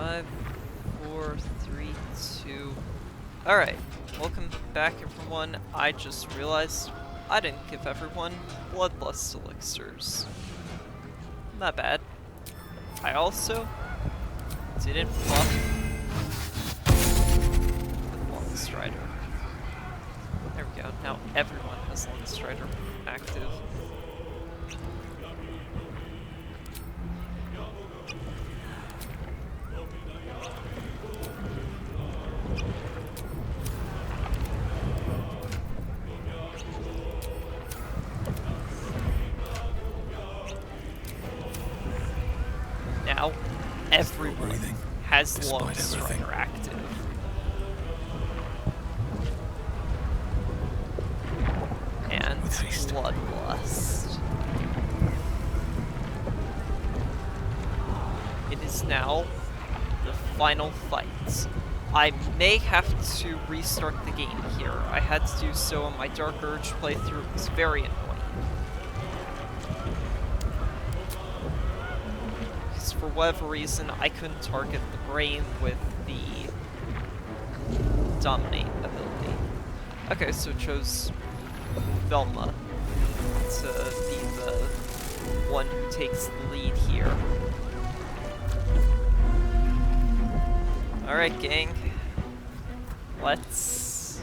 5, 4, 3, 2. Alright, welcome back everyone. I just realized I didn't give everyone bloodlust elixirs. Not bad. I also didn't buff the Long Strider. There we go. Now everyone has Long Strider active. Now everyone has Long Strider active. And Bloodlust. It is now the final fight. I may have to restart the game here. I had to do so on my Dark Urge playthrough. It was very annoying. Because for whatever reason, I couldn't target the brain with the Dominate ability. Okay, so it chose Velma to be the one who takes the lead here. Alright, gang. Let's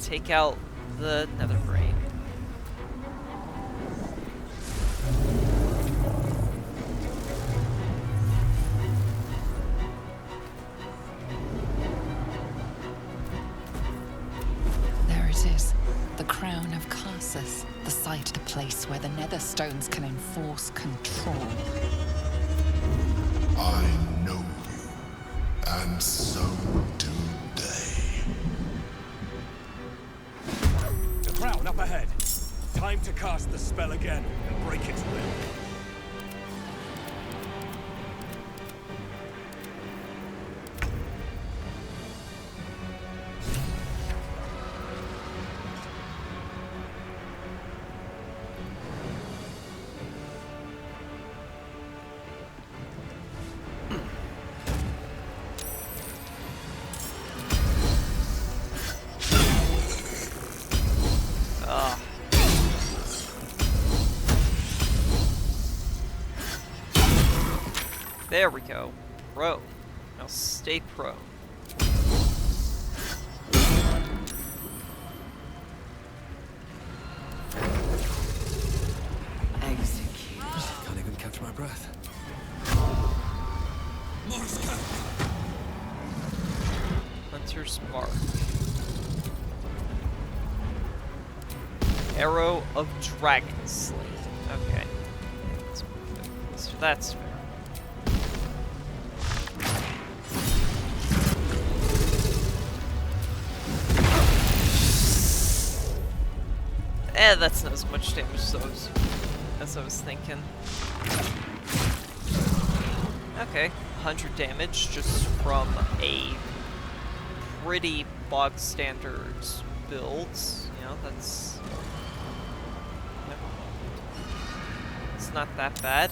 take out the Nether Brain. There it is. The crown of Karsus, the site of the place where the Nether Stones can enforce control. I know you, and so do they. The crown up ahead. Time to cast the spell again and break its will. There we go. Prone. Now stay prone. Execute. Can't even catch my breath. Hunter's Mark. Arrow of Dragon Slate. Okay. So that's fair. That's not as much damage as I was thinking. Okay, 100 damage just from a pretty bog standard build. You know, that's... It's not that bad.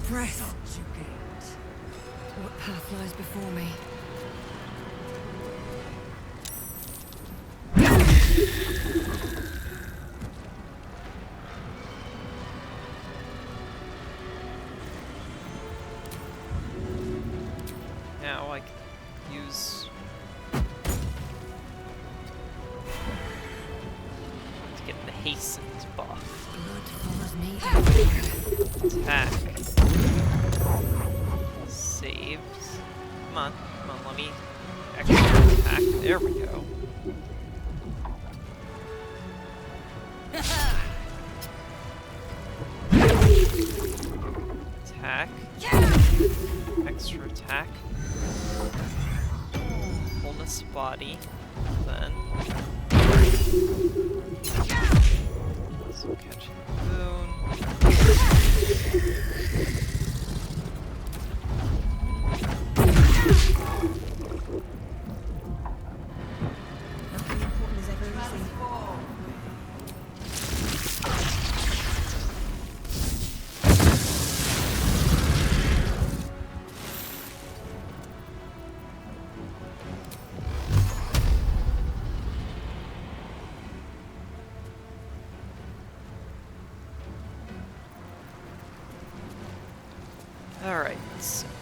Breath. What path lies before me? Now I can use to get the hastened buff. Blood follows me. Attack. Saved. Come on, let me actually attack. There we go. Attack. Extra attack. Wholeness body. Then. So catch boon.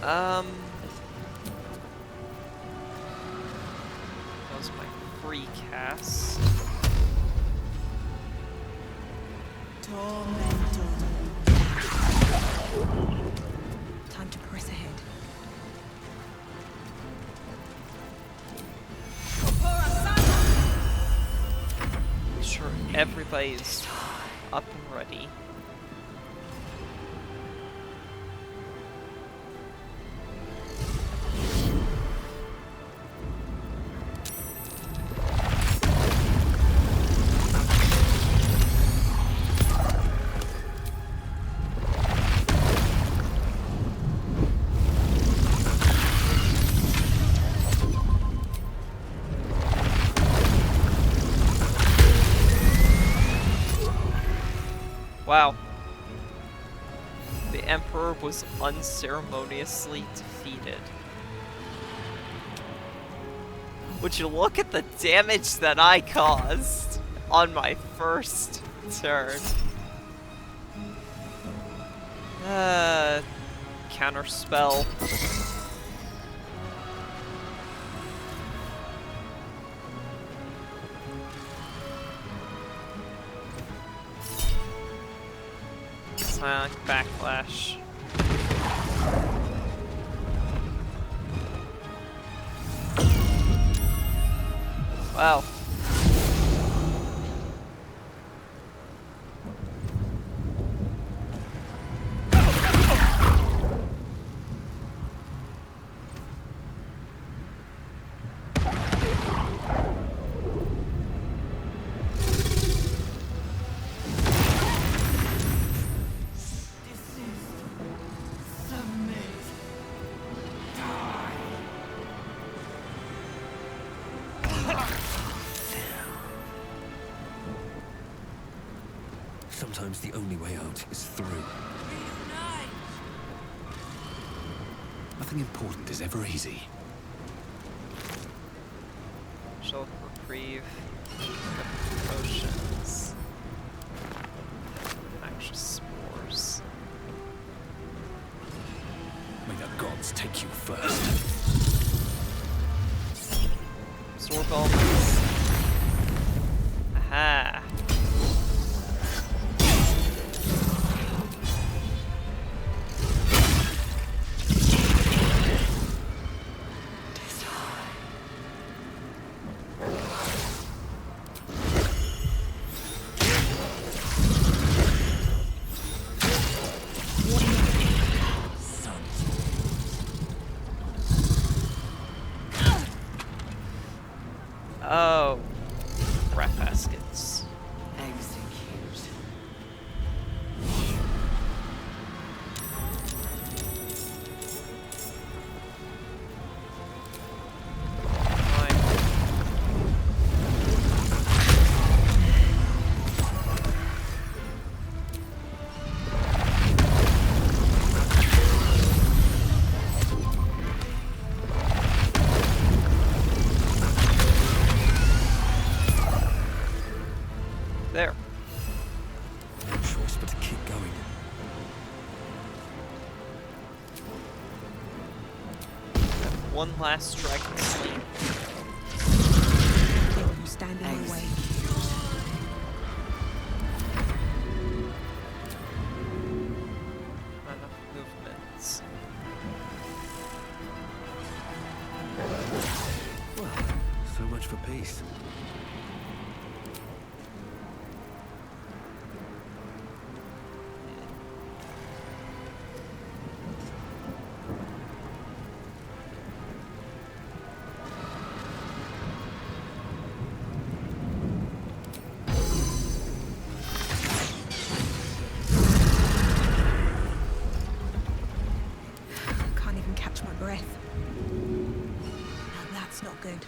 That was my free cast. Time to press ahead. Make sure everybody's up and ready. Wow. The Emperor was unceremoniously defeated. Would you look at the damage that I caused on my first turn? Counter spell. Sonic backlash. Wow. Sometimes the only way out is through. Nothing important is ever easy. Shell reprieve. Potions. Extra spores. May the gods take you first. Absorb elements. Aha. Oh, rat baskets. Execute. Fine. There. No choice but to keep going. One last dragon slain. You stand in my way. Not enough movements. Well, so much for peace. Can't even catch my breath. Now that's not good.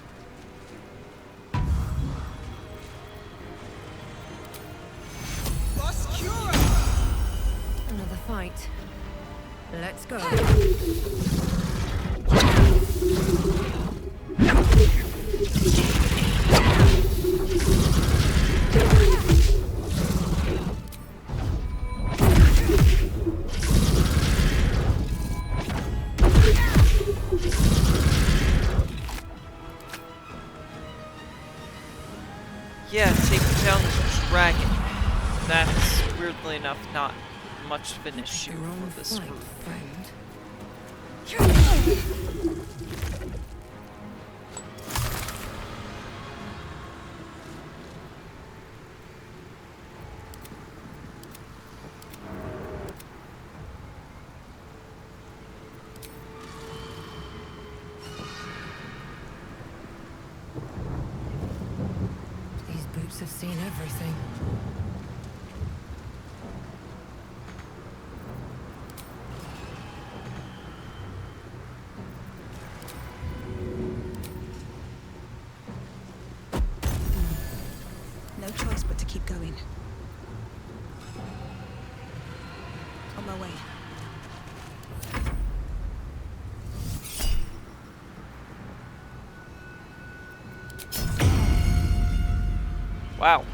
Another fight. Let's go. Yeah, taking down the dragon. That's, weirdly enough, not much of an issue Your own for this fight, group. friend. These boots have seen everything. No choice but to keep going. On my way. Wow.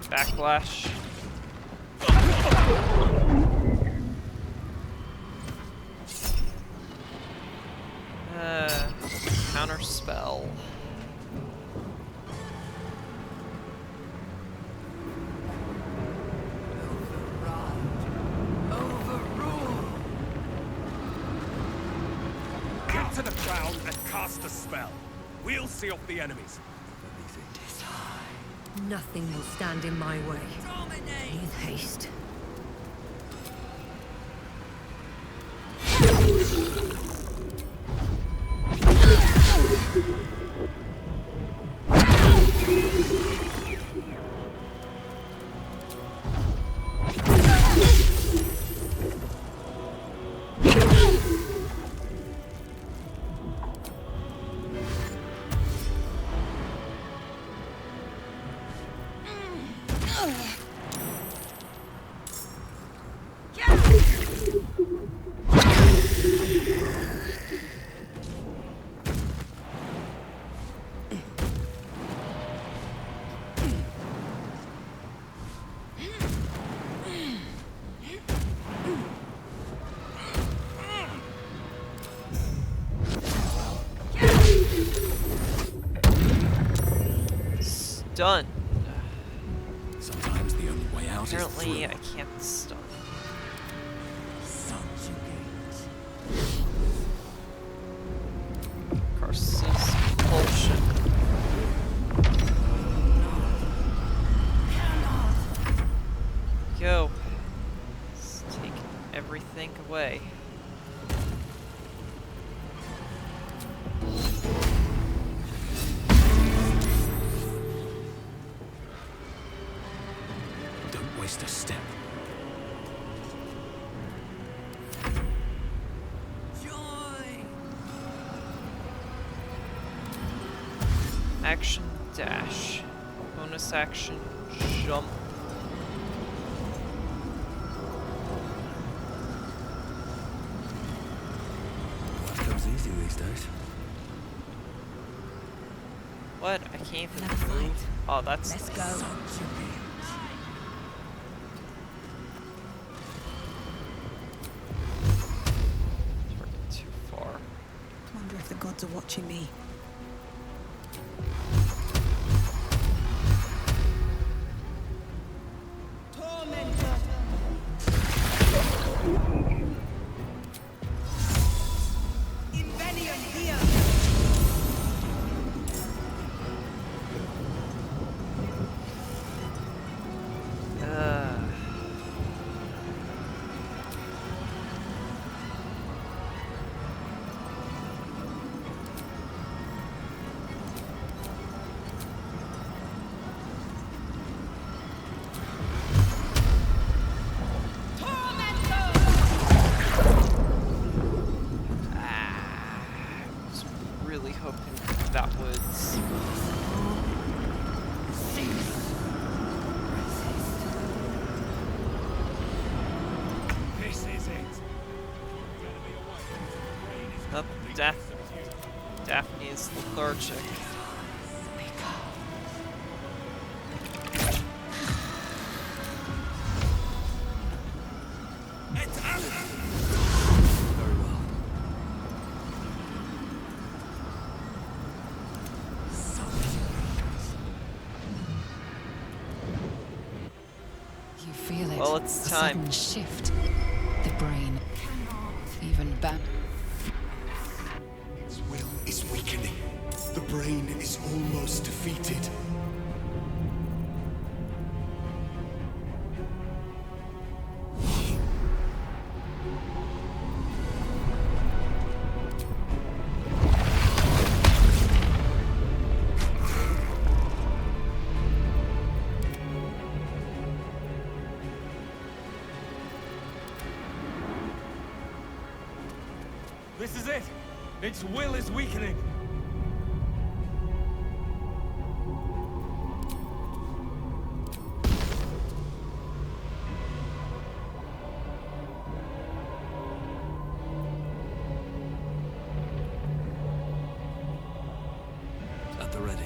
Backlash. Counter spell. Get to the crown and cast a spell. We'll see off the enemies. Nothing will stand in my way. With haste. Done. Sometimes the only way out Apparently, is I through. can't stun. Karsus bullshit. Go. It's taking everything away. Don't waste a step. Action dash. Bonus action jump. Life comes easy these days. What? I can't even Another fight. move. Oh, that's Let's nice. go. Freaking too far. Wonder if the gods are watching me. Was really hoping that was. This is it. Oh, Daphne is lethargic. Very well. Well, it's a time. sudden shift. The brain, even back. Its will is weakening. The brain is almost defeated. This is it! Its will is weakening! At the ready.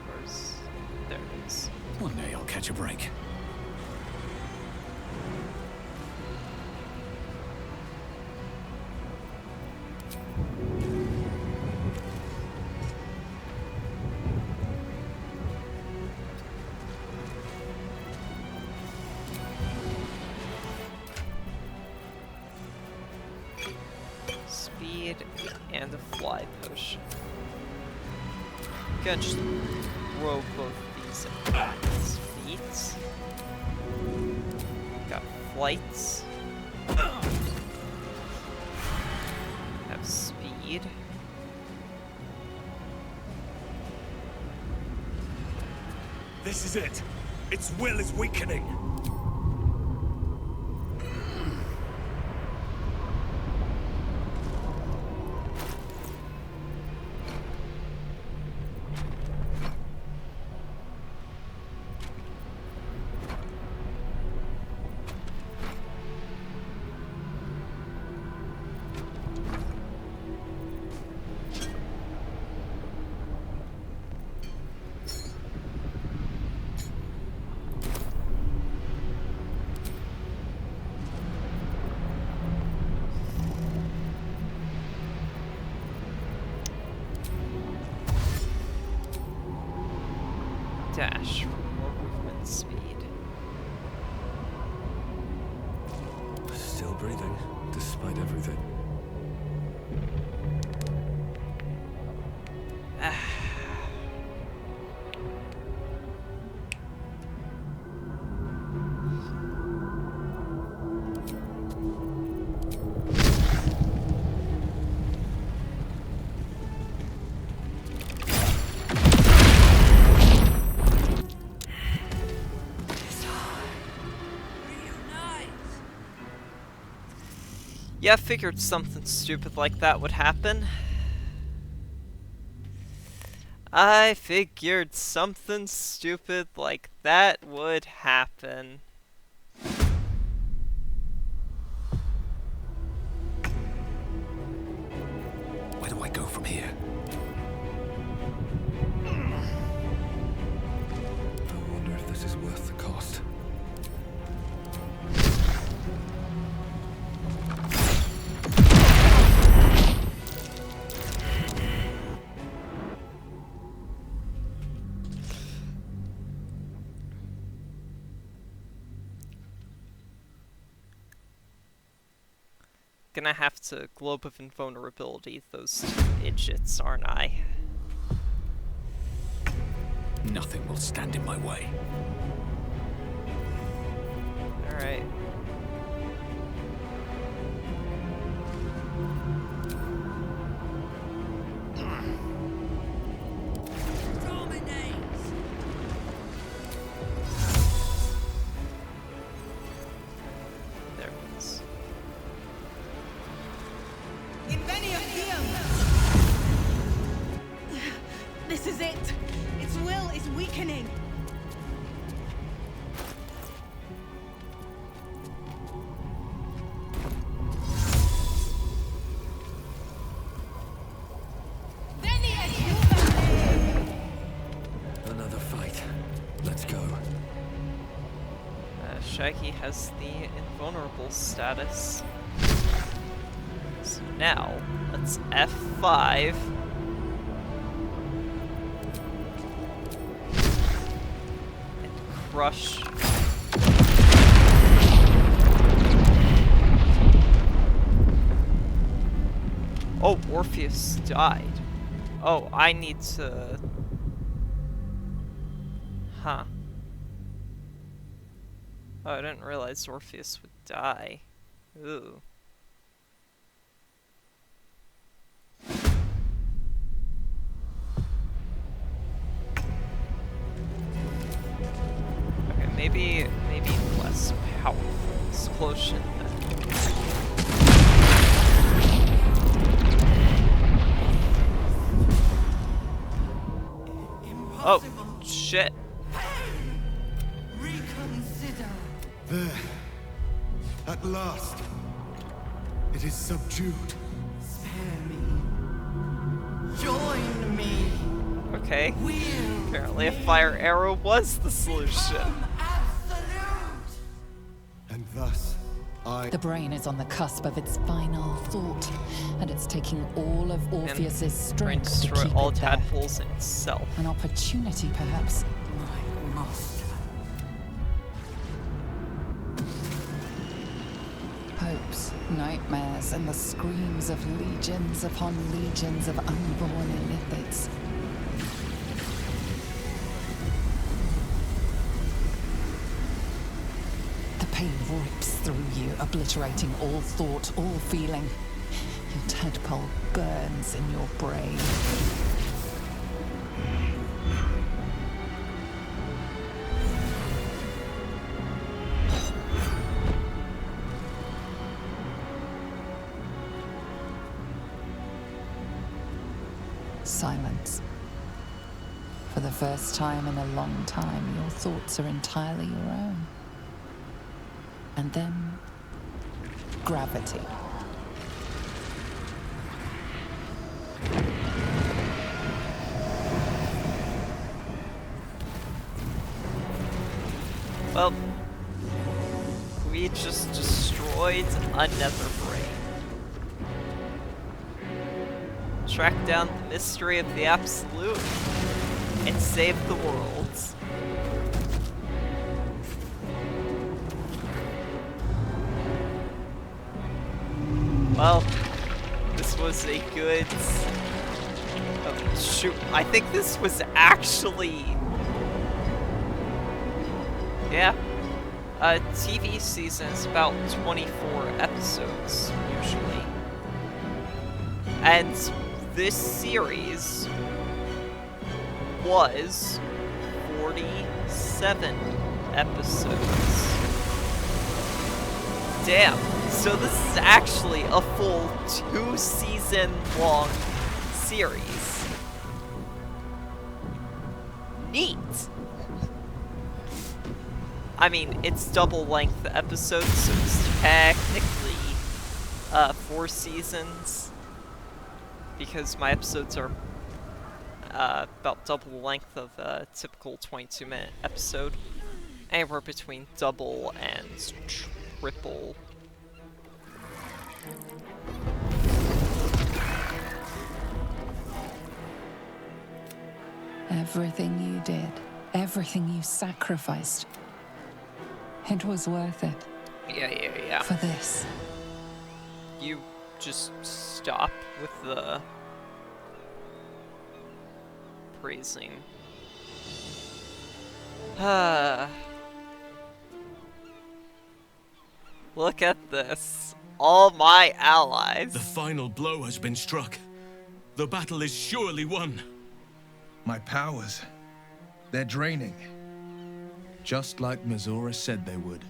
Where's... There it is. One day I'll catch a break. Speed and a fly potion. Gonna just throw both these at his feet. Got flights. Have speed. This is it! Its will is weakening! Dash for more movement speed. Still breathing, despite everything. Yeah, I figured something stupid like that would happen. I figured something stupid like that would happen. Where do I go from here? I wonder if this is worth the cost. Gonna have to Globe of Invulnerability those idiots, aren't I? Nothing will stand in my way. Alright. There it is. This is it! Its will is weakening! Shaggy has the invulnerable status. So now, let's F5. And crush. Oh, Orpheus died. Oh, I need to... Huh. Oh, I didn't realize Orpheus would die. Ooh. Okay, maybe less powerful explosion then. Oh, shit. Reconsider. There. At last. It is subdued. Spare me. Join me. Okay. Will Apparently a fire arrow was the solution. absolute. And thus, The brain is on the cusp of its final thought, and it's taking all of Orpheus's Trying to strength to destroy keep all it there. tadpoles in itself. An opportunity, perhaps. My master. Hopes, nightmares, and the screams of legions upon legions of unborn illithids. The pain rips through you, obliterating all thought, all feeling. Your tadpole burns in your brain. Silence. For the first time in a long time, your thoughts are entirely your own. And then, gravity. Well, we just destroyed another brain. Track down the mystery of the Absolute and save the world. Well, this was a good... Oh, shoot, I think this was actually... Yeah. A TV season is about 24 episodes, usually. And this series was 47 episodes. Damn. So this is actually a full 2-season long series. Neat. I mean, it's double length episodes, so it's technically 4 seasons. Because my episodes are about double the length of a typical 22-minute episode. Anywhere between double and triple. Everything you did, everything you sacrificed, it was worth it. Yeah. For this. You just stop with the praising. Look at this. All my allies. The final blow has been struck. The battle is surely won. My powers, they're draining. Just like Mizora said they would.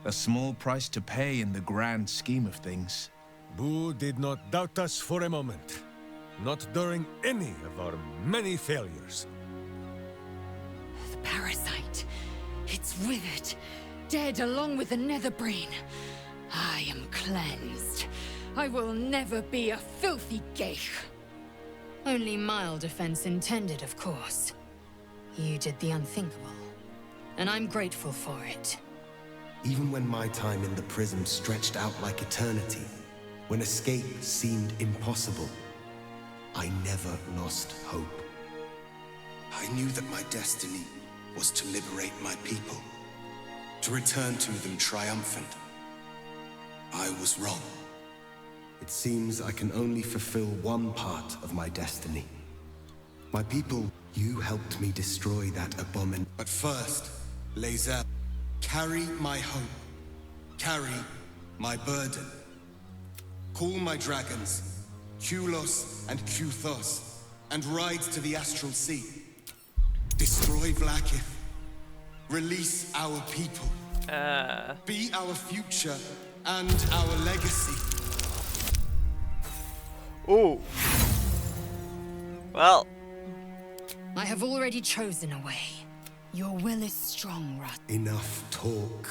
A small price to pay in the grand scheme of things. Boo did not doubt us for a moment. Not during any of our many failures. The parasite. It's withered. Dead along with the nether brain. I am cleansed. I will never be a filthy geich. Only mild offense intended, of course. You did the unthinkable. And I'm grateful for it. Even when my time in the prism stretched out like eternity, when escape seemed impossible, I never lost hope. I knew that my destiny was to liberate my people, to return to them triumphant. I was wrong. It seems I can only fulfill one part of my destiny. My people, you helped me destroy that abomination. But first, Lae'zel, carry my hope. Carry my burden. Call my dragons, Kulos and Kuthos, and ride to the Astral Sea. Destroy Vlaakith. Release our people. Be our future and our legacy. Ooh. Well. I have already chosen a way. Your will is strong, Rat. Enough talk.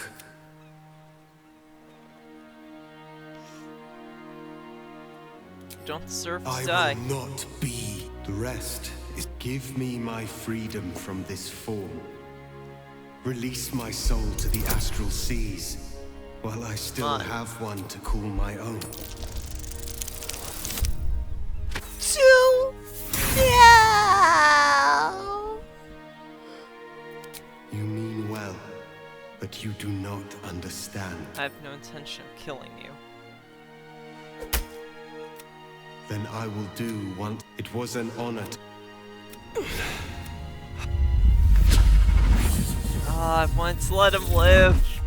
Don't deserve to I die. will not be. The rest is give me my freedom from this form. Release my soul to the astral seas, while I still have one to call my own. You mean well, but you do not understand. I have no intention of killing you. Then I will do one. It was an honor. I wanted to let him live.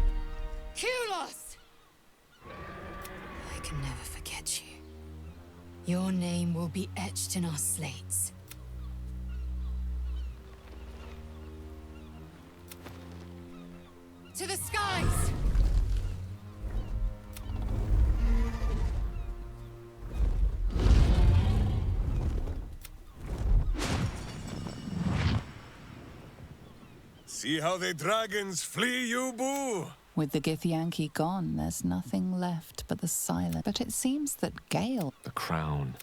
Kulos! I can never forget you. Your name will be etched in our slates. To the skies! See how the dragons flee you, boo! With the Githyanki gone, there's nothing left but the silence. But it seems that Gale... The crown.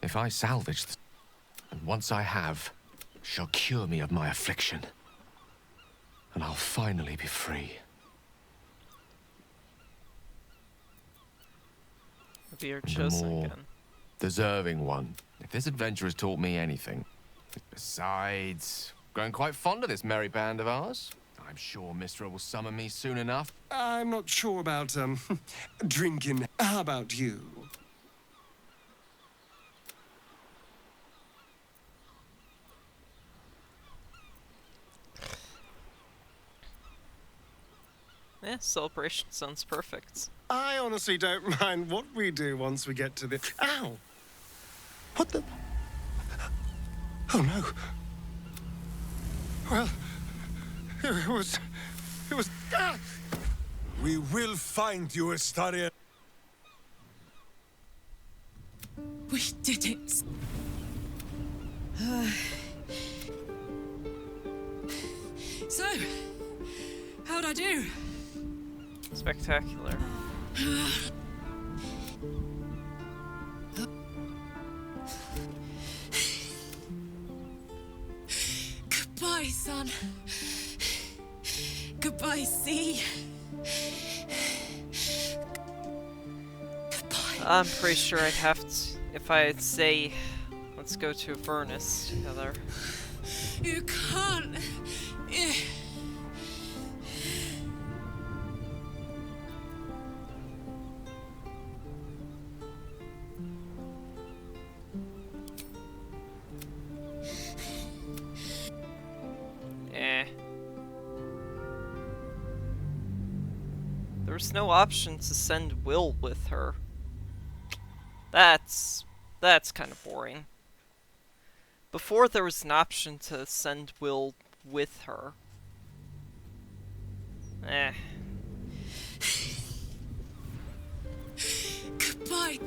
If I salvage this, and once I have, shall cure me of my affliction. And I'll finally be free. Be your The chosen more again. deserving one. If this adventure has taught me anything. Besides, growing quite fond of this merry band of ours. I'm sure Mistra will summon me soon enough. I'm not sure about, drinking. How about you? Yeah, celebration sounds perfect. I honestly don't mind what we do once we get to the... Ow! What the... Oh, no. Well, it was... Ah! We will find you, Astarion. We did it. So, how'd I do? Spectacular. Goodbye, son. Goodbye, sea. Goodbye. I'm pretty sure I'd have to, if I'd say, let's go to Avernus together. You can't. There's no option to send Will with her. That's kind of boring. Before there was an option to send Will with her. Goodbye.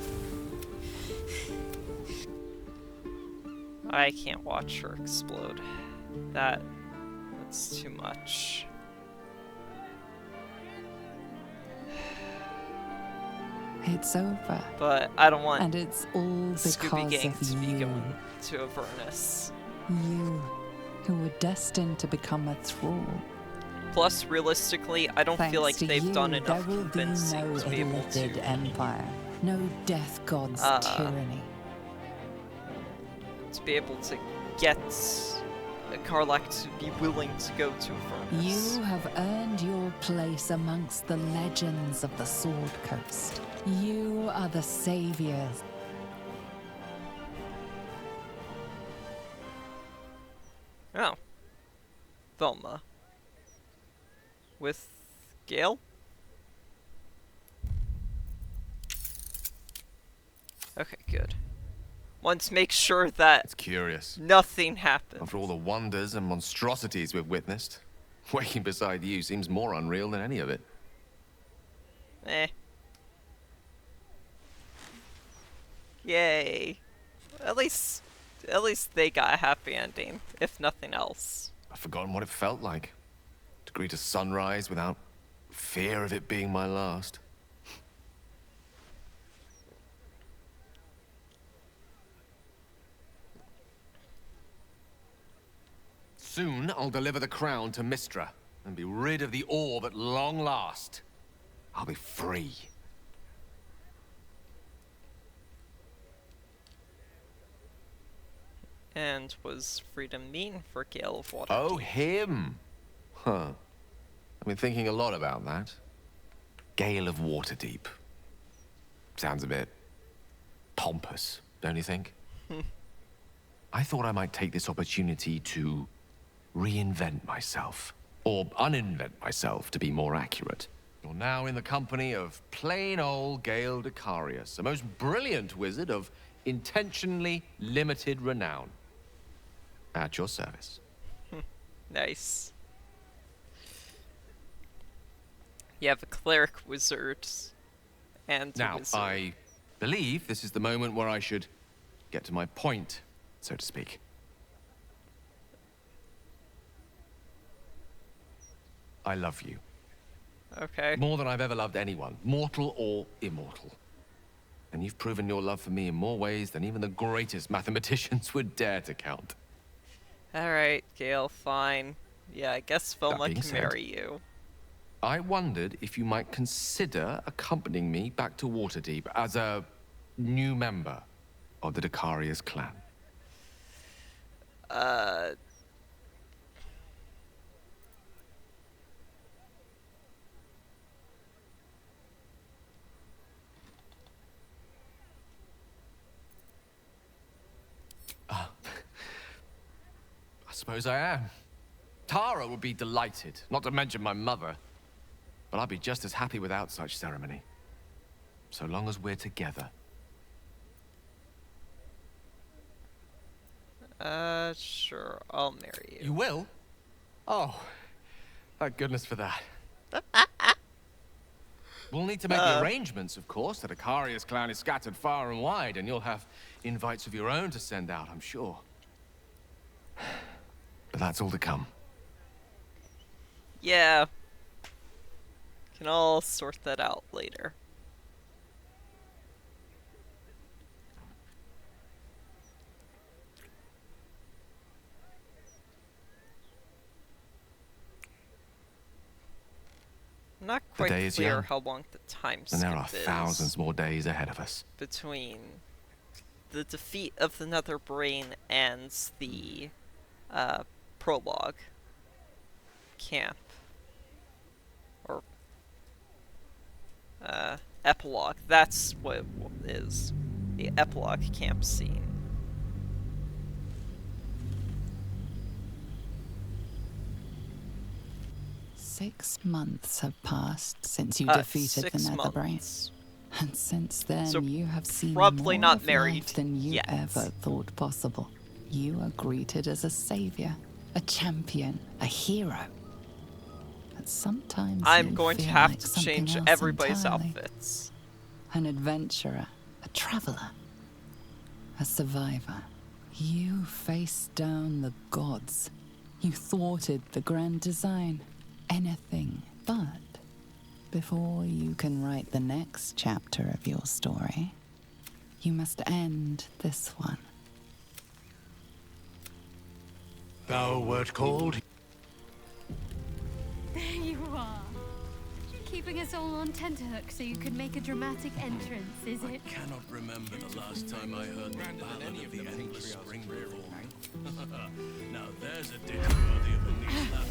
I can't watch her explode. That's too much. It's over. But I don't want And it's all Scooby because Gang of to be you. going to Avernus. You, who were destined to become a thrall. Plus, realistically, I don't feel like Thanks to they've you, done there enough will be convincing no to be able illithid to empire, no death god's tyranny. get Karlach to be willing to go to a furnace. You have earned your place amongst the legends of the Sword Coast. You are the saviors. Oh. Velma. With Gale? Okay, good. Want to make sure that It's curious. nothing happens. After all the wonders and monstrosities we've witnessed, waking beside you seems more unreal than any of it. Eh. Yay. At least they got a happy ending, if nothing else. I've forgotten what it felt like to greet a sunrise without fear of it being my last. Soon I'll deliver the crown to Mystra and be rid of the orb at long last. I'll be free. And was freedom mean for Gale of Waterdeep? Oh, him! Huh. I've been thinking a lot about that. Gale of Waterdeep. Sounds a bit pompous, don't you think? I thought I might take this opportunity to reinvent myself. Or uninvent myself, to be more accurate. You're now in the company of plain old Gale Decarius, a most brilliant wizard of intentionally limited renown. At your service. Nice. You have a cleric wizard and a Now, wizard. I believe this is the moment where I should get to my point, so to speak. I love you. Okay. More than I've ever loved anyone, mortal or immortal. And you've proven your love for me in more ways than even the greatest mathematicians would dare to count. Alright, Gale, fine. Yeah, I guess Velma being can said, marry you. I wondered if you might consider accompanying me back to Waterdeep as a new member of the Decarius clan. I suppose I am. Tara would be delighted, not to mention my mother. But I'd be just as happy without such ceremony. So long as we're together. Sure, I'll marry you. You will? Oh, thank goodness for that. We'll need to make the arrangements, of course. The Decarius clan is scattered far and wide, and you'll have invites of your own to send out, I'm sure. But that's all to come. Yeah. Can all sort that out later. I'm not quite day is clear young, how long the time And skip there are is thousands more days ahead of us. between the defeat of the Nether Brain and the prologue camp. Or epilogue. That's what it is. The epilogue camp scene. Six months have passed since you defeated the 6 Nether Brain. months. And since then, So you have seen probably more not of married life than you yet. ever thought possible. You are greeted as a savior, a champion, a hero. But sometimes I'm you going to feel have like to something change else everybody's entirely. outfits. An adventurer, a traveler, a survivor. You faced down the gods. You thwarted the grand design. Anything but. Before you can write the next chapter of your story, you must end this one. Thou wert called. keeping us all on tenterhooks so you could make a dramatic entrance, is it? I cannot remember the last time I heard the ballad of the endless spring reform. Now there's a ditty worthy of a knee slap.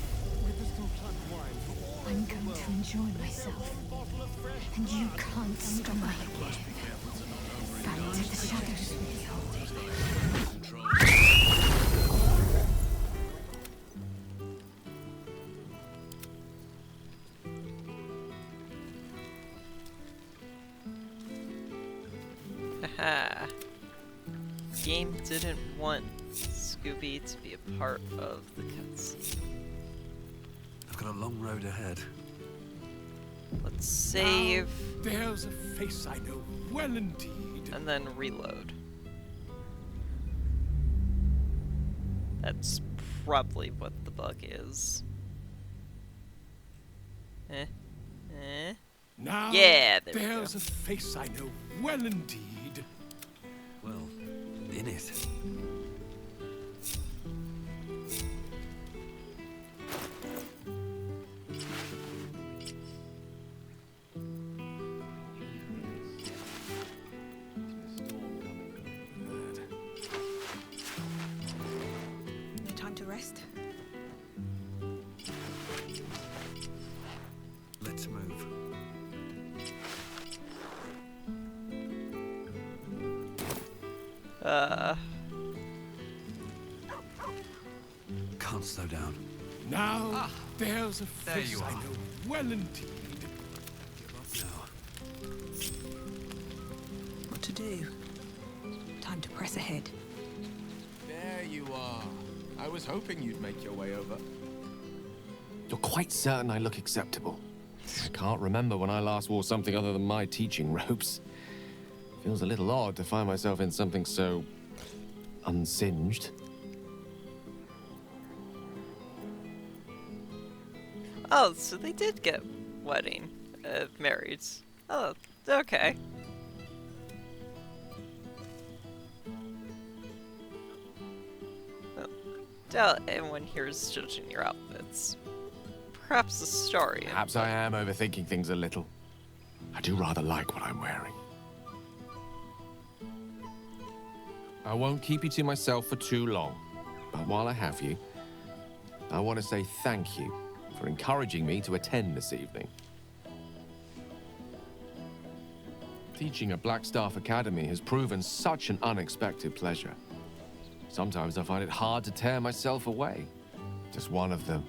I'm going to enjoy myself. And you can't stop me. Back to the shadows with you. Haha. Game didn't want Scooby to be a part of the cutscene. I've got a long road ahead. Let's save. There's a face I know well indeed. And then reload. That's probably what the bug is. Now Yeah, there we there's go. a face I know well indeed. Well, in it. No time to rest. Let's move. Can't slow down. Now there's a there face you I are. know well indeed. What to do? Time to press ahead. There you are. I was hoping you'd make your way over. You're quite certain I look acceptable? I can't remember when I last wore something other than my teaching robes. Feels a little odd to find myself in something so unsinged. Oh, so they did get married. Oh, okay. Well, doubt anyone here is judging your outfits. Perhaps a story. Perhaps I am overthinking things a little. I do rather like what I'm wearing. I won't keep you to myself for too long, but while I have you, I want to say thank you for encouraging me to attend this evening. Teaching at Blackstaff Academy has proven such an unexpected pleasure. Sometimes I find it hard to tear myself away. Just one of the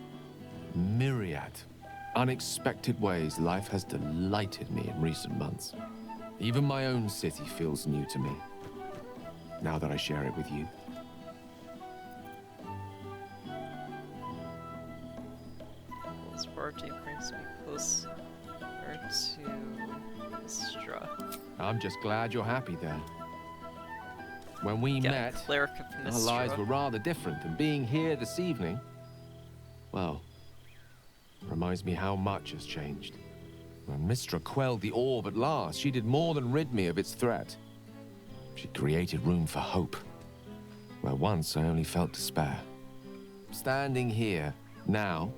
myriad unexpected ways life has delighted me in recent months. Even my own city feels new to me, now that I share it with you. This party brings me closer to Mistra. I'm just glad you're happy there. When we met, Cleric of our Mistra. lives were rather different, and being here this evening, well, reminds me how much has changed. When Mistra quelled the orb at last, she did more than rid me of its threat. She created room for hope, where once I only felt despair. Standing here, now,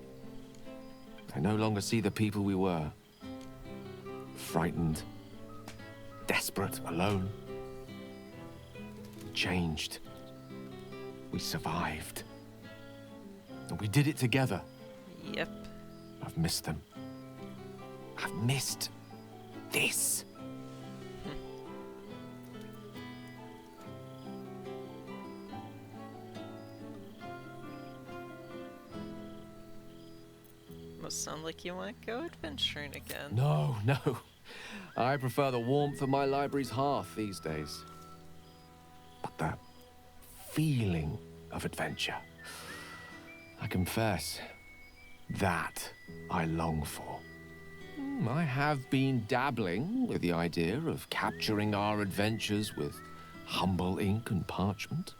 I no longer see the people we were. Frightened, desperate, alone. We changed. We survived. And we did it together. Yep. I've missed them. I've missed this. Must sound like you want to go adventuring again. No, no. I prefer the warmth of my library's hearth these days. But the feeling of adventure, I confess, that I long for. I have been dabbling with the idea of capturing our adventures with humble ink and parchment.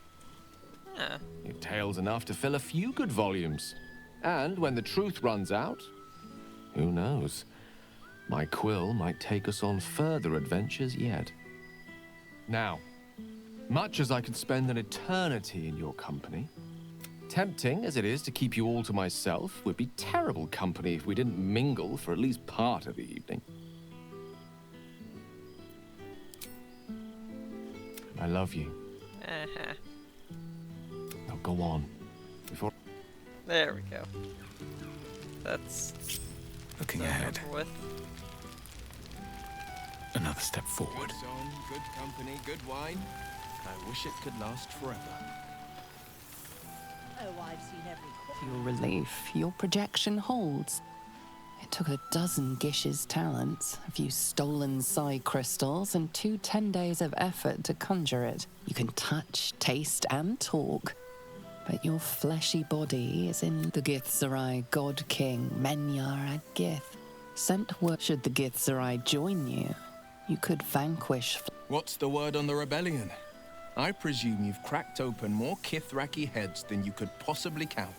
Yeah. Tales enough to fill a few good volumes. And when the truth runs out, who knows? My quill might take us on further adventures yet. Now, much as I could spend an eternity in your company, Tempting as it is to keep you all to myself, we'd be terrible company if we didn't mingle for at least part of the evening. I love you. Uh-huh. Now go on. Before... There we go. That's Looking done ahead. over with. Another step forward. Good song, good company, good wine. I wish it could last forever. Oh, I've seen every... To your relief, your projection holds. It took a dozen Gish's talents, a few stolen psi crystals, and 2 10 days of effort to conjure it. You can touch, taste, and talk. But your fleshy body is in the Githzerai God King, Menyar Gith. Sent word should the Githzerai join you, you could vanquish... What's the word on the rebellion? I presume you've cracked open more Kithraki heads than you could possibly count.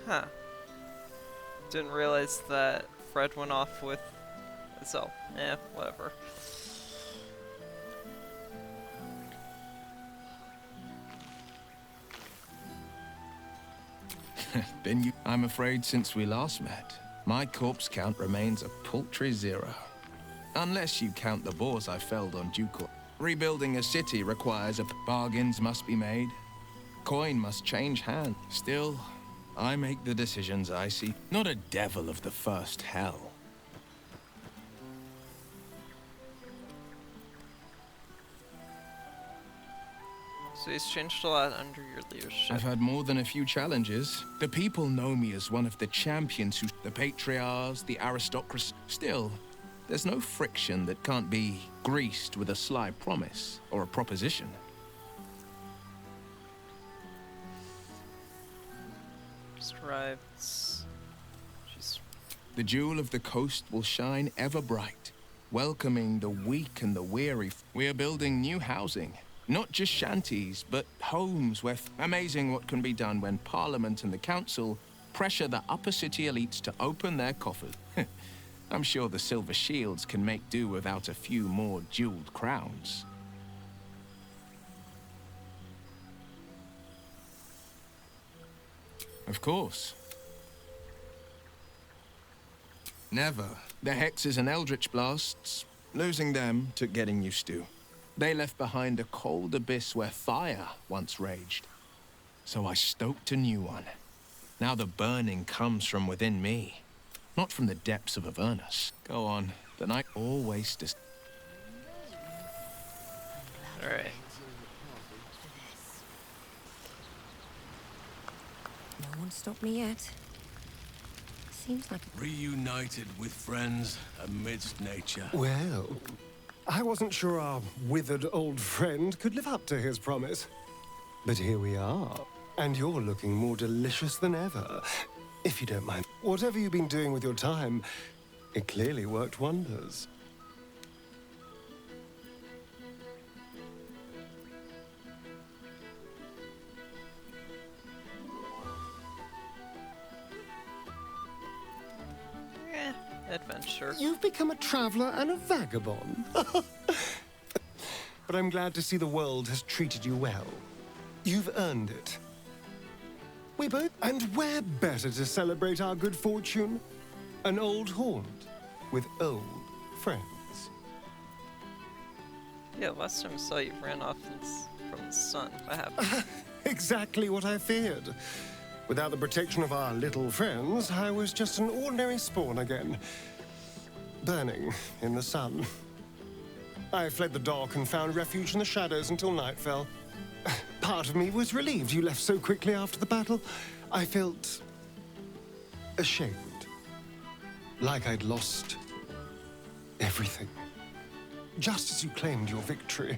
Huh. Didn't realize that Fred went off with... So, whatever. Then you... I'm afraid since we last met, my corpse count remains a paltry 0. Unless you count the boars I felled on Dukor. Rebuilding a city requires bargains must be made. Coin must change hands. Still, I make the decisions I see. Not a devil of the first hell. So he's changed a lot under your leadership. I've had more than a few challenges. The people know me as one of the champions who... The patriarchs, the aristocracy... Still, there's no friction that can't be greased with a sly promise or a proposition. Strives. She's... The jewel of the coast will shine ever bright, welcoming the weak and the weary. We are building new housing. Not just shanties, but homes where... Amazing what can be done when Parliament and the Council pressure the upper city elites to open their coffers. I'm sure the Silver Shields can make do without a few more jeweled crowns. Of course. Never. The hexes and eldritch blasts, losing them took getting used to. They left behind a cold abyss where fire once raged. So I stoked a new one. Now the burning comes from within me, not from the depths of Avernus. Go on, the night always does. Alright. No one stopped me yet. Seems like... Reunited with friends amidst nature. Well, I wasn't sure our withered old friend could live up to his promise. But here we are, and you're looking more delicious than ever. If you don't mind, whatever you've been doing with your time, it clearly worked wonders. Adventure. You've become a traveler and a vagabond. But I'm glad to see the world has treated you well. You've earned it. We both... And where better to celebrate our good fortune? An old haunt with old friends. Yeah, last time I saw you ran off from the sun. What happened? Exactly what I feared. Without the protection of our little friends, I was just an ordinary spawn again. Burning in the sun. I fled the dock and found refuge in the shadows until night fell. Part of me was relieved you left so quickly after the battle. I felt... ashamed. Like I'd lost... everything. Just as you claimed your victory.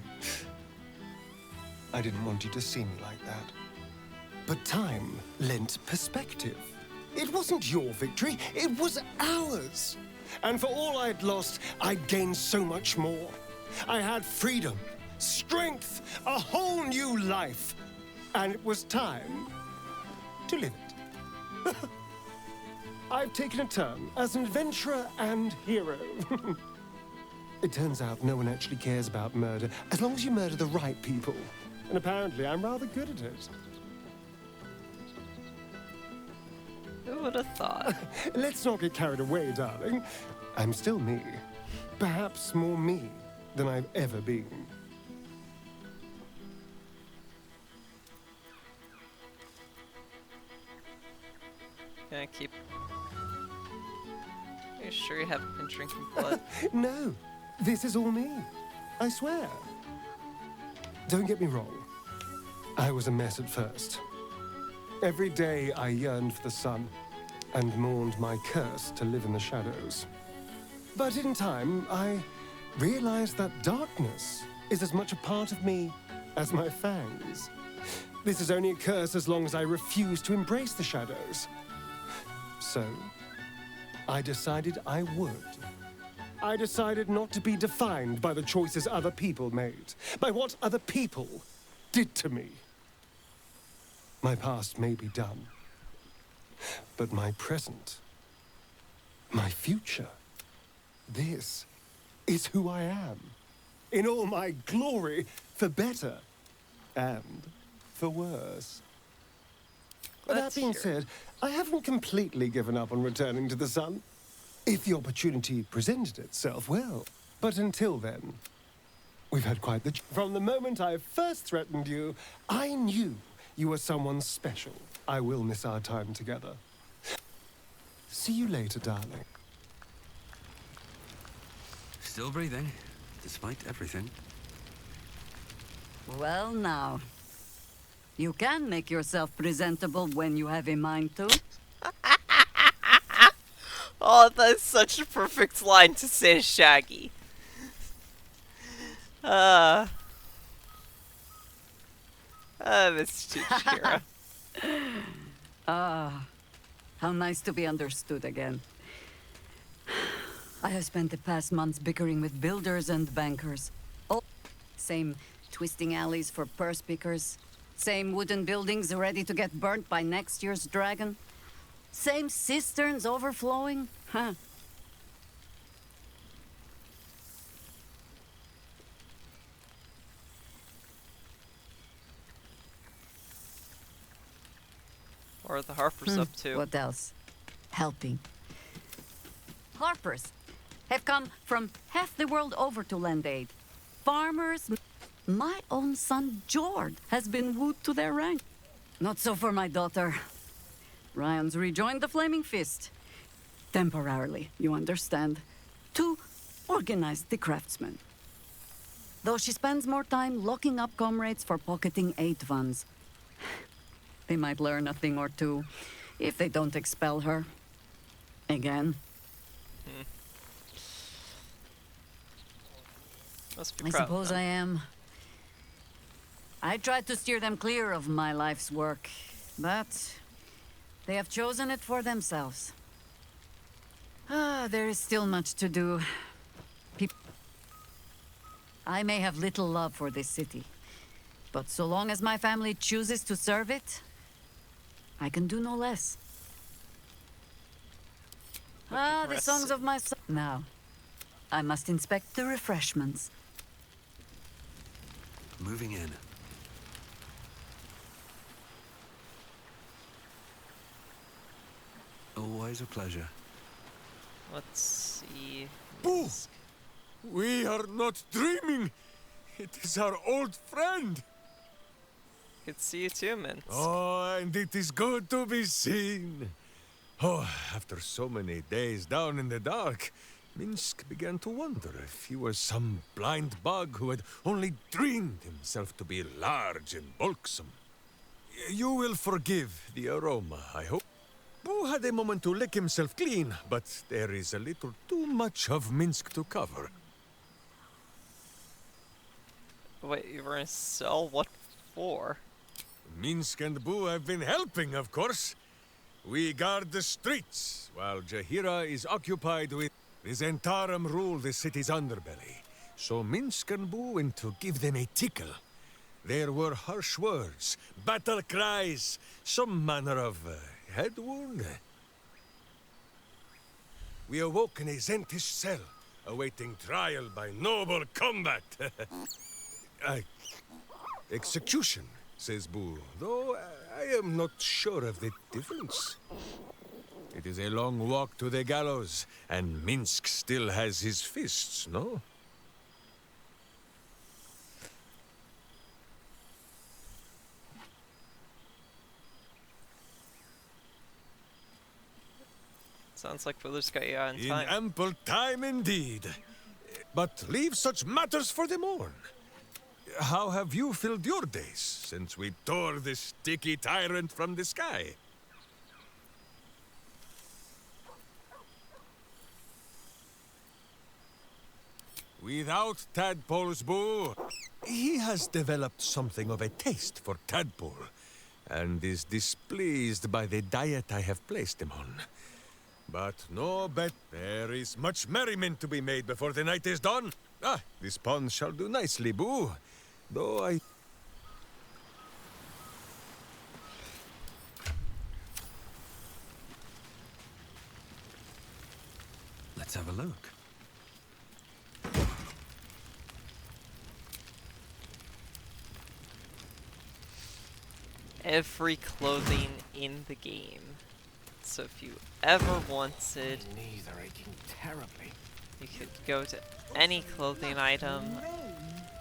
I didn't want you to see me like that. But time lent perspective. It wasn't your victory, it was ours. And for all I'd lost, I'd gained so much more. I had freedom, strength, a whole new life. And it was time to live it. I've taken a turn as an adventurer and hero. It turns out no one actually cares about murder, as long as you murder the right people. And apparently I'm rather good at it. Who would have thought? Let's not get carried away, darling. I'm still me. Perhaps more me than I've ever been. Gonna keep... Are you sure you haven't been drinking blood? No, this is all me. I swear. Don't get me wrong. I was a mess at first. Every day I yearned for the sun and mourned my curse to live in the shadows. But in time, I realized that darkness is as much a part of me as my fangs. This is only a curse as long as I refuse to embrace the shadows. So, I decided I would. I decided not to be defined by the choices other people made, by what other people did to me. My past may be done, but my present, my future, this is who I am, in all my glory, for better and for worse. That being said, I haven't completely given up on returning to the sun. If the opportunity presented itself, well, but until then, we've had quite the... From the moment I first threatened you, I knew you were someone special. I will miss our time together. See you later, darling. Still breathing, despite everything. Well, now. You can make yourself presentable when you have a mind to. Oh, that's such a perfect line to say to Shaggy. I miss you, Shira. Ah, how nice to be understood again. I have spent the past months bickering with builders and bankers. Oh, same twisting alleys for purse pickers. Same wooden buildings ready to get burnt by next year's dragon. Same cisterns overflowing. Huh. What are the Harpers up to? What else? Helping. Harpers have come from half the world over to lend aid. Farmers. My own son, Jord, has been wooed to their rank. Not so for my daughter. Ryan's rejoined the Flaming Fist. Temporarily, you understand. To organize the craftsmen. Though she spends more time locking up comrades for pocketing aid funds. They might learn a thing or two if they don't expel her. Again. Must be I proud, suppose huh? I am. I tried to steer them clear of my life's work, but they have chosen it for themselves. There is still much to do. I may have little love for this city, but so long as my family chooses to serve it, I can do no less. The songs of my son. Now, I must inspect the refreshments. Moving in. Always a pleasure. Let's see. Boo! We are not dreaming. It is our old friend. Good to see you too, Minsk. Oh, and it is good to be seen. Oh, after so many days down in the dark, Minsk began to wonder if he was some blind bug who had only dreamed himself to be large and bulksome. You will forgive the aroma, I hope. Boo had a moment to lick himself clean, but there is a little too much of Minsk to cover. Wait, you were gonna sell what for? Minsk and Boo have been helping, of course. We guard the streets, while Jahira is occupied with... The Zentarum rule the city's underbelly, so Minsk and Boo went to give them a tickle. There were harsh words, battle cries, some manner of head wound. We awoke in a Zentish cell, awaiting trial by noble combat. Execution, says Boo, though I am not sure of the difference. It is a long walk to the gallows, and Minsk still has his fists, no? Sounds like Baldur's got you out in In time. ample time indeed. But leave such matters for the morn. How have you filled your days since we tore this sticky tyrant from the sky? Without Tadpole's bow, he has developed something of a taste for Tadpole, and is displeased by the diet I have placed him on. But no bet, there is much merriment to be made before the night is done. Ah, this pond shall do nicely, Boo. Though I... Let's have a look. Every clothing in the game. So if you ever wanted, My knees are aching terribly. you could go to any clothing item,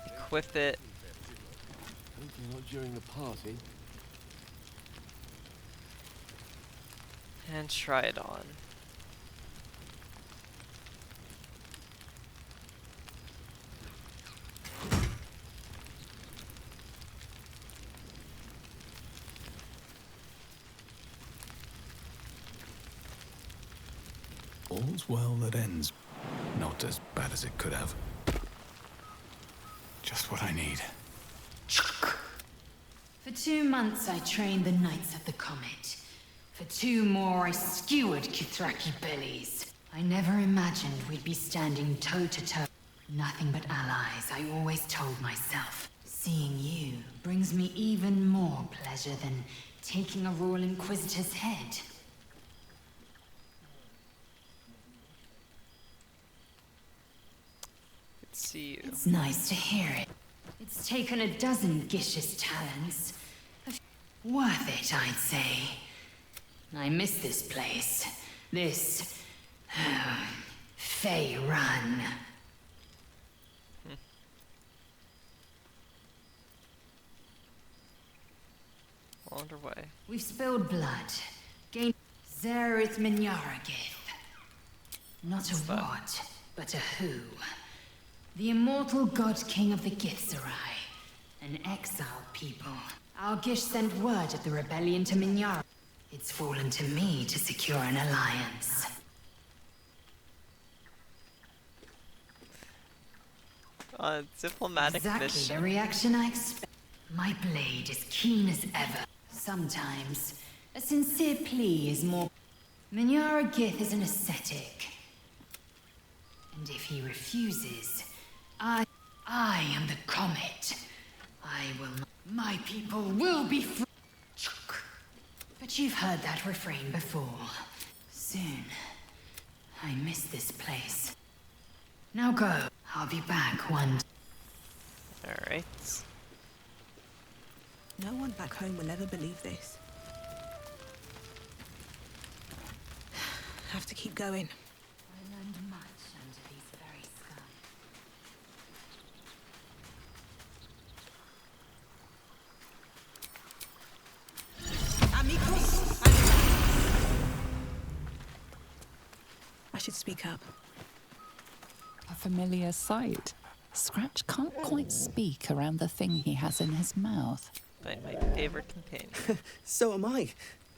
equip it, Hopefully not during the party. and try it on. All's well that ends. Not as bad as it could have. Just what I need. For 2 months I trained the Knights of the Comet. For 2 more I skewered Kithraki bellies. I never imagined we'd be standing toe-to-toe. Nothing but allies, I always told myself. Seeing you brings me even more pleasure than taking a Royal Inquisitor's head. See you. It's nice to hear it. It's taken a dozen Gish's talents. Worth it, I'd say. I miss this place. This... Fey Run. Underway. We've spilled blood. Gained Zerith Minyaragith. Not a what, but a who. The immortal god king of the Githzerai. An exiled people. Our Gish sent word of the rebellion to Minyara. It's fallen to me to secure an alliance. Diplomatic exactly mission. the reaction I expect. My blade is keen as ever. Sometimes, a sincere plea is more... Minyara Gith is an ascetic. And if he refuses, I am the comet. I will not... My people will be free. But you've heard that refrain before. Soon. I miss this place. Now go. I'll be back one... Alright. No one back home will ever believe this. Have to keep going. I learned much under these very skies. Amigos! I should speak up. A familiar sight. Scratch can't quite speak around the thing he has in his mouth. My favorite companion. So am I.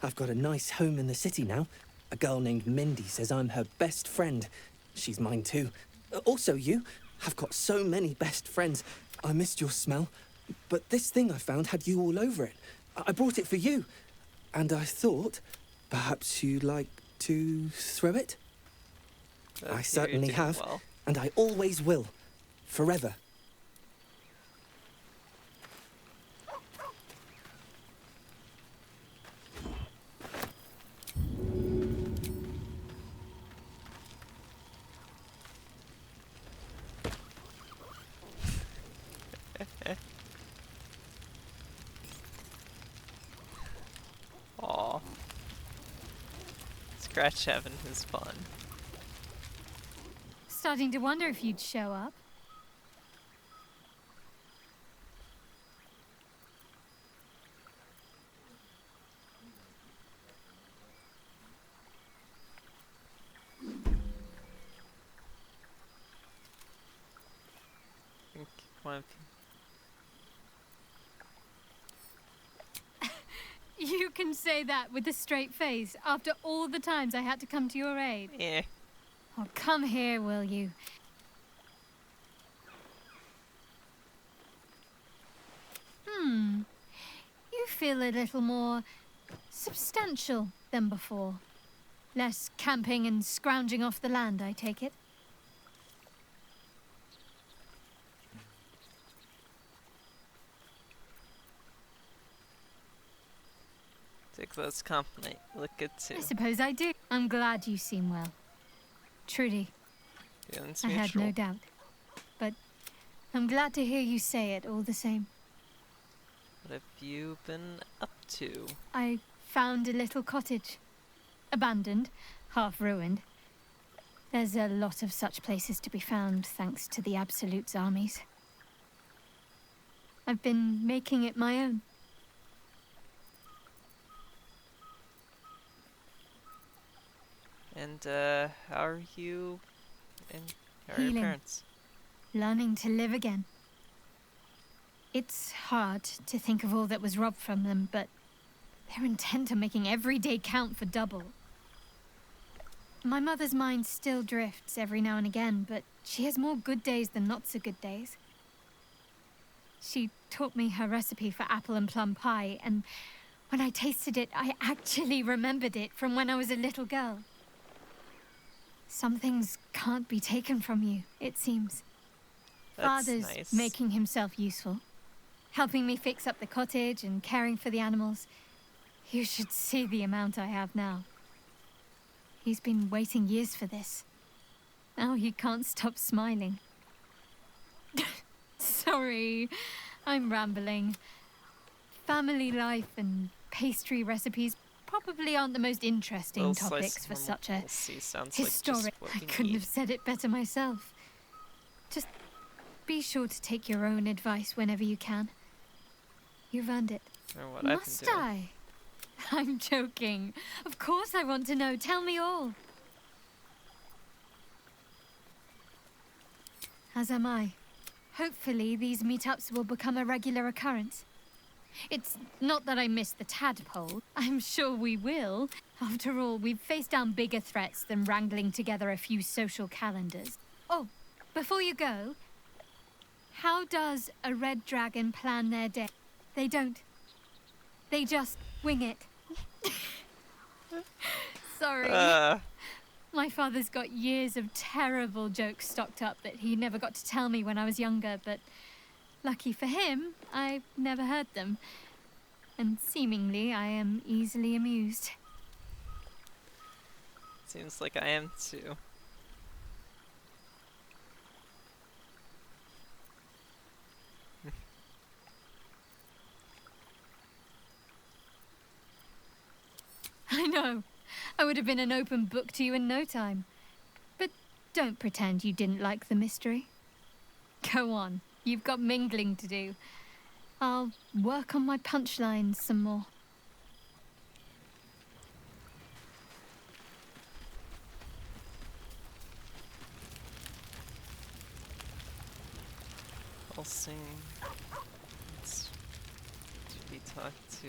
I've got a nice home in the city now. A girl named Mindy says I'm her best friend. She's mine too. Also you. I've got so many best friends. I missed your smell. But this thing I found had you all over it. I brought it for you. And I thought, perhaps you'd like to throw it? I certainly have. Well. And I always will. Forever. Scratch having his fun. Starting to wonder if you'd show up. You can say that with a straight face after all the times I had to come to your aid. Yeah. Oh, come here, will you? You feel a little more substantial than before. Less camping and scrounging off the land, I take it. Take this compliment. Look good too. I suppose I do. I'm glad you seem well. Trudy. Feelings I had no mutual. doubt. But I'm glad to hear you say it all the same. What have you been up to? I found a little cottage. Abandoned, half ruined. There's a lot of such places to be found thanks to the Absolute's armies. I've been making it my own. And, how are you? And how are your Healing. parents? Learning to live again. It's hard to think of all that was robbed from them, but they're intent on making every day count for double. My mother's mind still drifts every now and again, but she has more good days than not so good days. She taught me her recipe for apple and plum pie, and when I tasted it, I actually remembered it from when I was a little girl. Some things can't be taken from you, it seems. That's Father's nice. making himself useful, helping me fix up the cottage and caring for the animals. You should see the amount I have now. He's been waiting years for this. Now he can't stop smiling. Sorry, I'm rambling. Family life and pastry recipes probably aren't the most interesting Little slice topics for of such a normalcy sounds like just historic. what I we couldn't need. have said it better myself. Just be sure to take your own advice whenever you can. You've earned it. Or what I've been Must doing. I? I'm joking. Of course I want to know. Tell me all. As am I. Hopefully these meetups will become a regular occurrence. It's not that I miss the tadpole. I'm sure we will. After all, we've faced down bigger threats than wrangling together a few social calendars. Oh, before you go, how does a red dragon plan their day? They don't. They just wing it. Sorry. My father's got years of terrible jokes stocked up that he never got to tell me when I was younger, but lucky for him, I've never heard them. And seemingly, I am easily amused. Seems like I am too. I know. I would have been an open book to you in no time. But don't pretend you didn't like the mystery. Go on. You've got mingling to do. I'll work on my punchlines some more. I'll sing. Let's be talked to.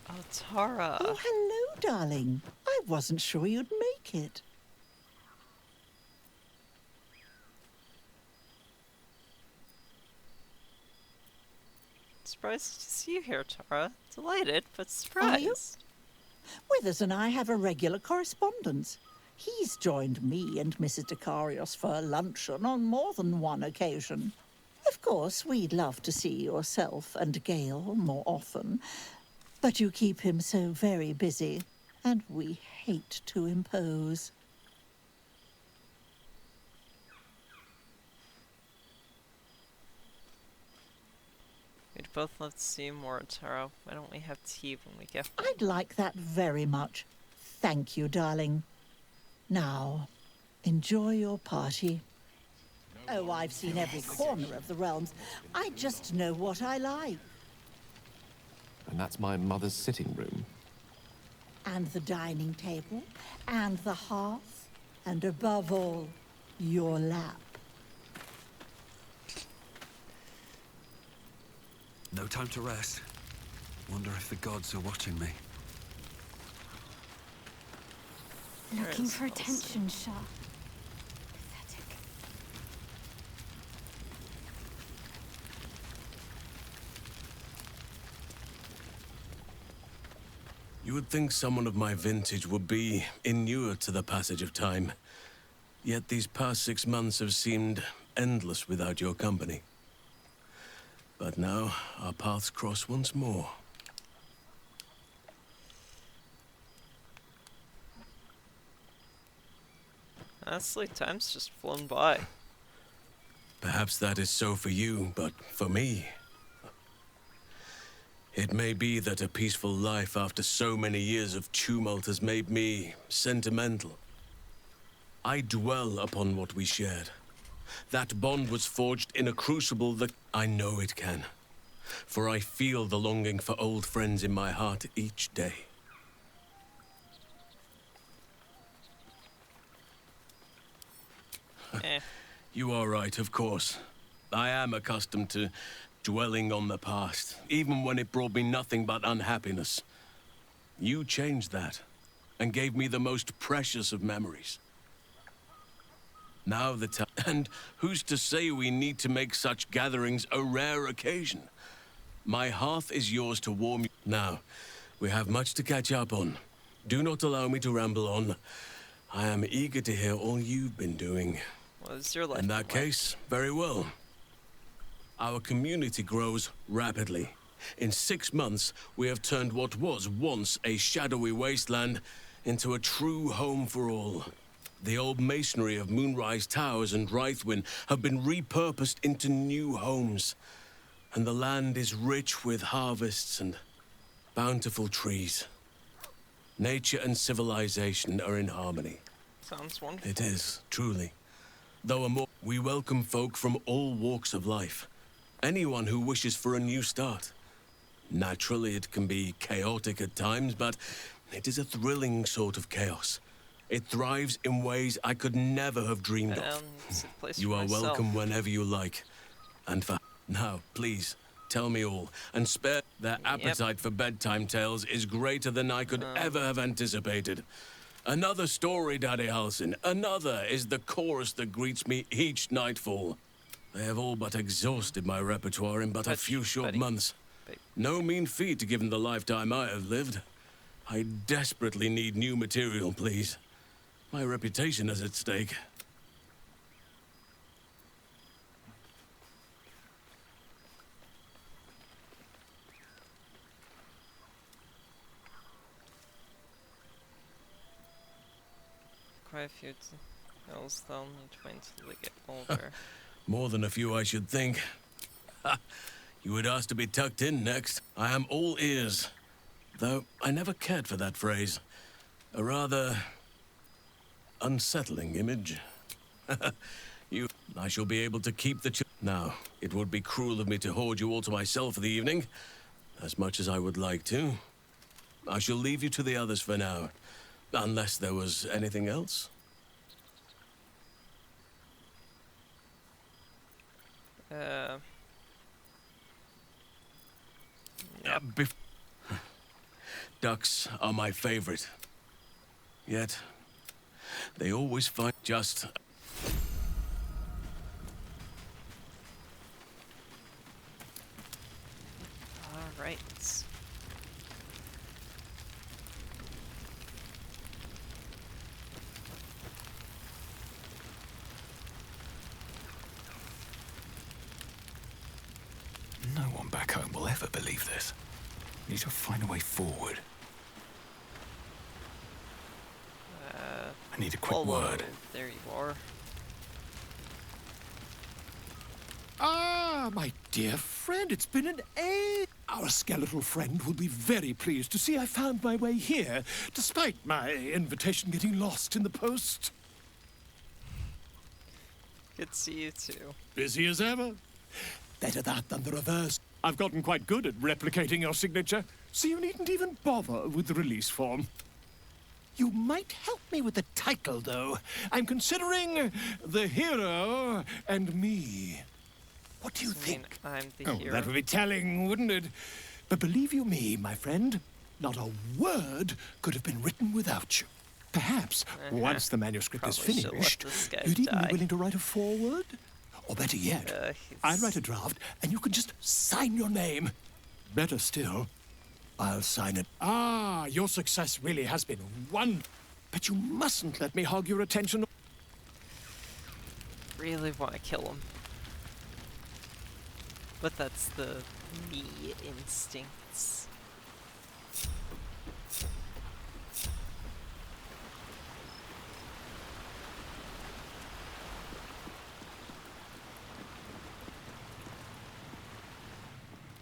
Oh, Tara. Oh, hello, darling. I wasn't sure you'd make it. Surprised to see you here, Tara. Delighted, but Are you? surprised. Withers and I have a regular correspondence. He's joined me and Mrs. Decarios for luncheon on more than one occasion. Of course, we'd love to see yourself and Gale more often, but you keep him so very busy, and we hate to impose. We'd both love to see you more, Tara. Why don't we have tea when we get home? I'd like that very much. Thank you, darling. Now, enjoy your party. Oh, I've seen every corner of the realms. I just know what I like. And that's my mother's sitting room. And the dining table, and the hearth, and above all, your lap. No time to rest. Wonder if the gods are watching me. Looking for attention, Shah. Pathetic. You would think someone of my vintage would be inured to the passage of time. Yet these past 6 months have seemed endless without your company. But now, our paths cross once more. Honestly, time's just flown by. Perhaps that is so for you, but for me... It may be that a peaceful life after so many years of tumult has made me sentimental. I dwell upon what we shared. That bond was forged in a crucible that I know it can. For I feel the longing for old friends in my heart each day. You are right, of course. I am accustomed to dwelling on the past, even when it brought me nothing but unhappiness. You changed that, and gave me the most precious of memories. Now the time, and who's to say we need to make such gatherings a rare occasion? My hearth is yours to warm you. Now, we have much to catch up on. Do not allow me to ramble on. I am eager to hear all you've been doing. What is your life? In that case, very well. Our community grows rapidly. In 6 months, we have turned what was once a shadowy wasteland into a true home for all. The old masonry of Moonrise Towers and Rythwin have been repurposed into new homes. And the land is rich with harvests and bountiful trees. Nature and civilization are in harmony. Sounds wonderful. It is, truly. Though we welcome folk from all walks of life. Anyone who wishes for a new start. Naturally, it can be chaotic at times, but it is a thrilling sort of chaos. It thrives in ways I could never have dreamed of. You are welcome whenever you like. And for now, please, tell me all, and spare. Their appetite for bedtime tales is greater than I could ever have anticipated. Another story, Daddy Halsin. Another is the chorus that greets me each nightfall. They have all but exhausted my repertoire in but a few short months. No mean feat given the lifetime I have lived. I desperately need new material, please. My reputation is at stake. Quite a few hills they'll need to wait until they get older. More than a few, I should think. Ha! You would ask to be tucked in next. I am all ears. Though I never cared for that phrase. A rather unsettling image. I shall be able to keep the now, it would be cruel of me to hoard you all to myself for the evening, as much as I would like to. I shall leave you to the others for now, unless there was anything else. Ducks are my favorite. Yet, they always find just... Alright. No one back home will ever believe this. We need to find a way forward. I need a quick word. There you are. Ah, my dear friend, it's been an age. Our skeletal friend will be very pleased to see I found my way here, despite my invitation getting lost in the post. Good to see you too. Busy as ever. Better that than the reverse. I've gotten quite good at replicating your signature, so you needn't even bother with the release form. You might help me with the title, though. I'm considering The Hero and Me. What do you think? I'm the hero. That would be telling, wouldn't it? But believe you me, my friend, not a word could have been written without you. Perhaps, once the manuscript is Probably should've let finished, this guy you'd even die. be willing to write a foreword? Or better yet, I'd write a draft and you can just sign your name. Better still, I'll sign it. Ah, your success really has been wonderful. But you mustn't let me hog your attention. Really want to kill him. But that's the me instincts.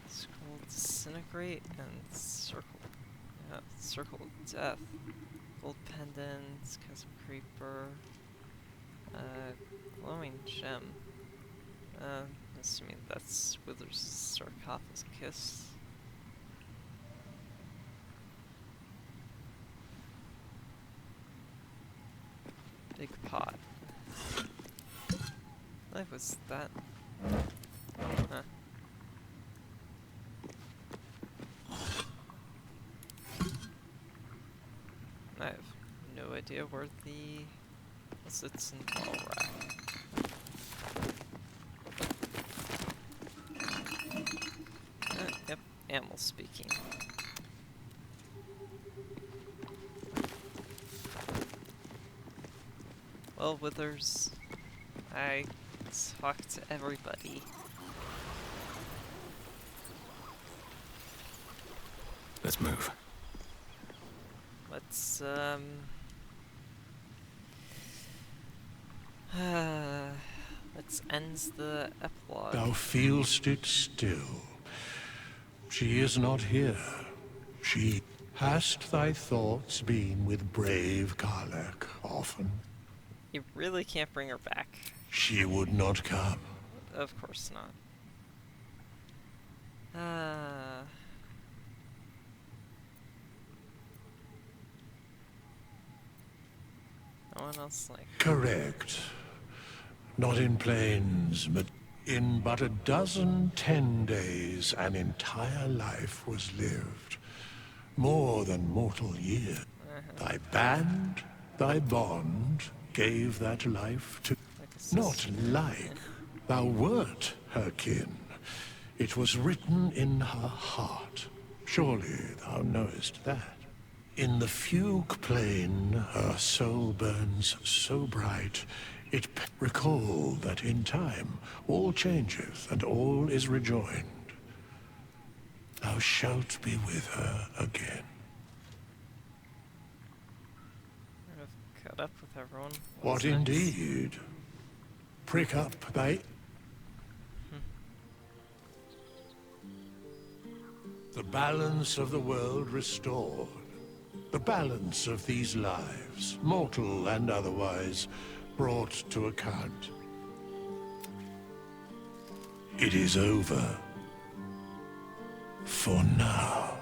Scroll disintegrate and circle. Yeah, circle of death. Gold pendants, chasm creeper. Glowing gem. Assuming that's Wither's sarcophagus. Big pot. What was that? Huh. I have no idea where the... Unless it's in the wall rack. Yep, animal speaking. Well, Withers, I talk to everybody. Let's move. Let's, let's end the epilogue. Thou feelst it still. She is not here. She... Hast thy thoughts been with brave Karlach often? You really can't bring her back. She would not come. Of course not. No one else like... Correct. Not in plains, but in but a dozen 10 days, an entire life was lived. More than mortal year. Thy band, thy bond, gave that life to... Not like thou wert her kin. It was written in her heart. Surely thou knowest that. In the fugue plain, her soul burns so bright, recall that in time all changeth and all is rejoined. Thou shalt be with her again. I've caught up with everyone. What indeed? Prick up thy... The balance of the world restored. The balance of these lives, mortal and otherwise, brought to account. It is over. For now.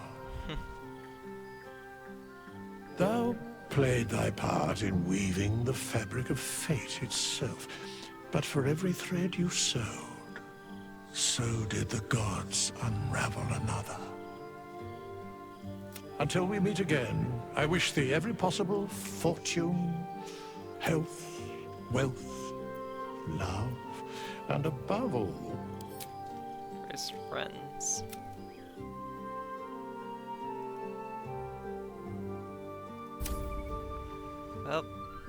Thou played thy part in weaving the fabric of fate itself, but for every thread you sewed, so did the gods unravel another. Until we meet again, I wish thee every possible fortune, health, wealth, love, and above all... Chris friends. Well.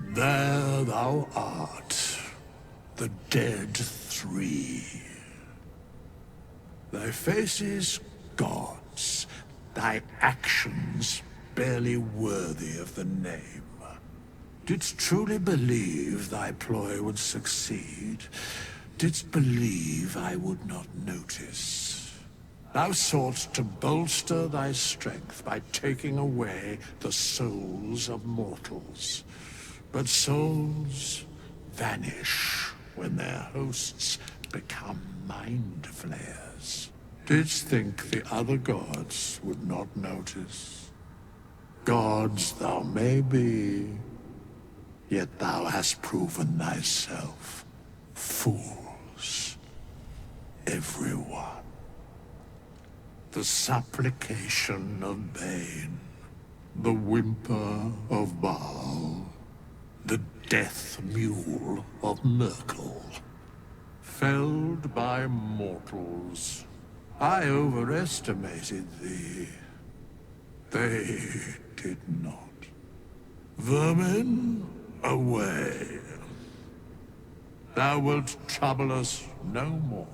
There thou art, the dead three. Thy faces gods, thy actions barely worthy of the name. Didst truly believe thy ploy would succeed? Didst believe I would not notice? Thou soughtst to bolster thy strength by taking away the souls of mortals. But souls vanish when their hosts become mind flayers. Didst think the other gods would not notice? Gods thou may be, yet thou hast proven thyself fools. Everyone. The supplication of Bane, the whimper of Baal, the death mule of Merkel. Felled by mortals, I overestimated thee. They did not. Vermin, away. Thou wilt trouble us no more.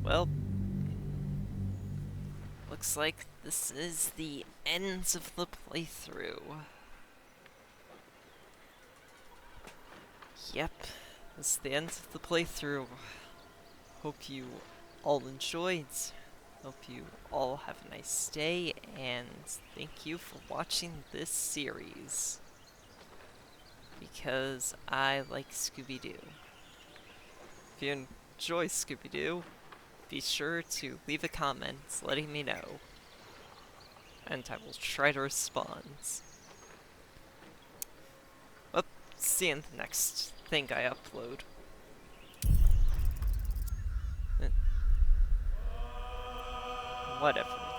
Well, looks like this is the end of the playthrough. Yep, this is the end of the playthrough. Hope you all enjoyed. Hope you all have a nice day, and thank you for watching this series. Because I like Scooby-Doo. If you enjoy Scooby-Doo, be sure to leave a comment letting me know, and I will try to respond. Well, see you in the next thing I upload. Whatever.